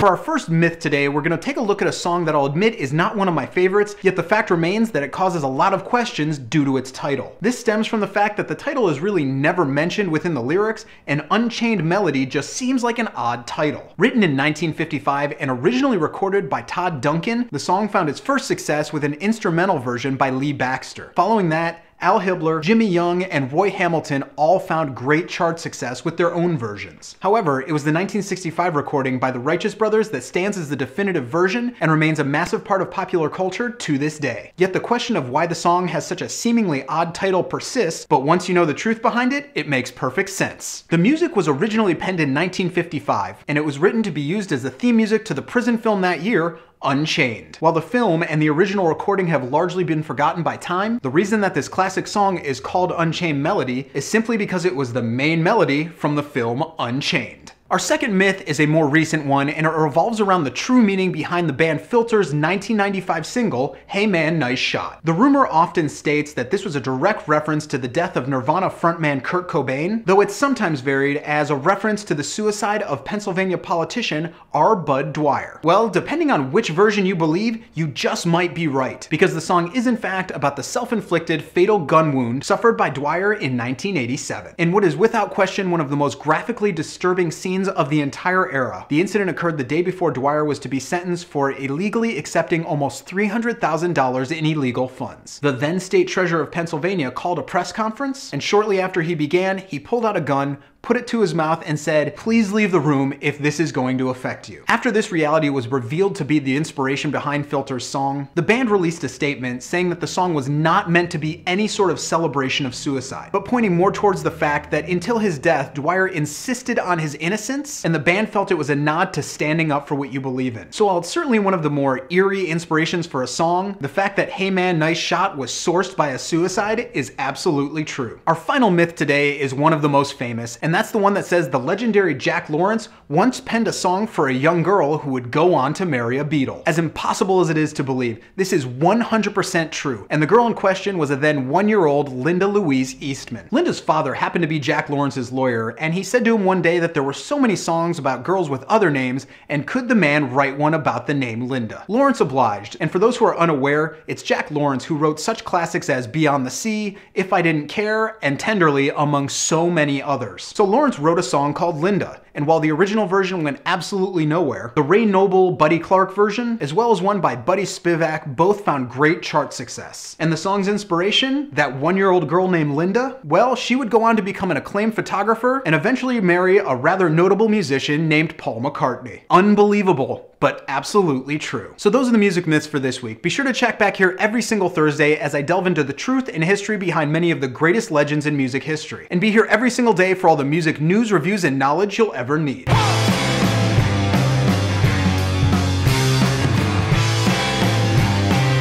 For our first myth today, we're going to take a look at a song that I'll admit is not one of my favorites, yet the fact remains that it causes a lot of questions due to its title. This stems from the fact that the title is really never mentioned within the lyrics, and Unchained Melody just seems like an odd title. Written in 1955 and originally recorded by Todd Duncan, the song found its first success with an instrumental version by Lee Baxter. Following that, Al Hibbler, Jimmy Young, and Roy Hamilton all found great chart success with their own versions. However, it was the 1965 recording by the Righteous Brothers that stands as the definitive version and remains a massive part of popular culture to this day. Yet the question of why the song has such a seemingly odd title persists, but once you know the truth behind it, it makes perfect sense. The music was originally penned in 1955, and it was written to be used as the theme music to the prison film that year, Unchained. While the film and the original recording have largely been forgotten by time, the reason that this classic song is called Unchained Melody is simply because it was the main melody from the film Unchained. Our second myth is a more recent one, and it revolves around the true meaning behind the band Filter's 1995 single, Hey Man, Nice Shot. The rumor often states that this was a direct reference to the death of Nirvana frontman Kurt Cobain, though it's sometimes varied as a reference to the suicide of Pennsylvania politician R. Bud Dwyer. Well, depending on which version you believe, you just might be right, because the song is in fact about the self-inflicted fatal gun wound suffered by Dwyer in 1987. In what is without question one of the most graphically disturbing scenes of the entire era. The incident occurred the day before Dwyer was to be sentenced for illegally accepting almost $300,000 in illegal funds. The then state treasurer of Pennsylvania called a press conference, and shortly after he began, he pulled out a gun, put it to his mouth, and said, "Please leave the room if this is going to affect you." After this reality was revealed to be the inspiration behind Filter's song, the band released a statement saying that the song was not meant to be any sort of celebration of suicide, but pointing more towards the fact that until his death, Dwyer insisted on his innocence, and the band felt it was a nod to standing up for what you believe in. So while it's certainly one of the more eerie inspirations for a song, the fact that Hey Man, Nice Shot was sourced by a suicide is absolutely true. Our final myth today is one of the most famous, and that's the one that says the legendary Jack Lawrence once penned a song for a young girl who would go on to marry a Beatle. As impossible as it is to believe, this is 100% true, and the girl in question was a then 1-year-old Linda Louise Eastman. Linda's father happened to be Jack Lawrence's lawyer, and he said to him one day that there were so many songs about girls with other names, and could the man write one about the name Linda? Lawrence obliged, and for those who are unaware, it's Jack Lawrence who wrote such classics as Beyond the Sea, If I Didn't Care, and Tenderly, among so many others. So Lawrence wrote a song called Linda, and while the original version went absolutely nowhere, the Ray Noble, Buddy Clark version, as well as one by Buddy Spivak, both found great chart success. And the song's inspiration, that 1-year-old girl named Linda, well, she would go on to become an acclaimed photographer and eventually marry a rather notable musician named Paul McCartney. Unbelievable, but absolutely true. So those are the music myths for this week. Be sure to check back here every single Thursday as I delve into the truth and history behind many of the greatest legends in music history. And be here every single day for all the music news, reviews, and knowledge you'll ever need.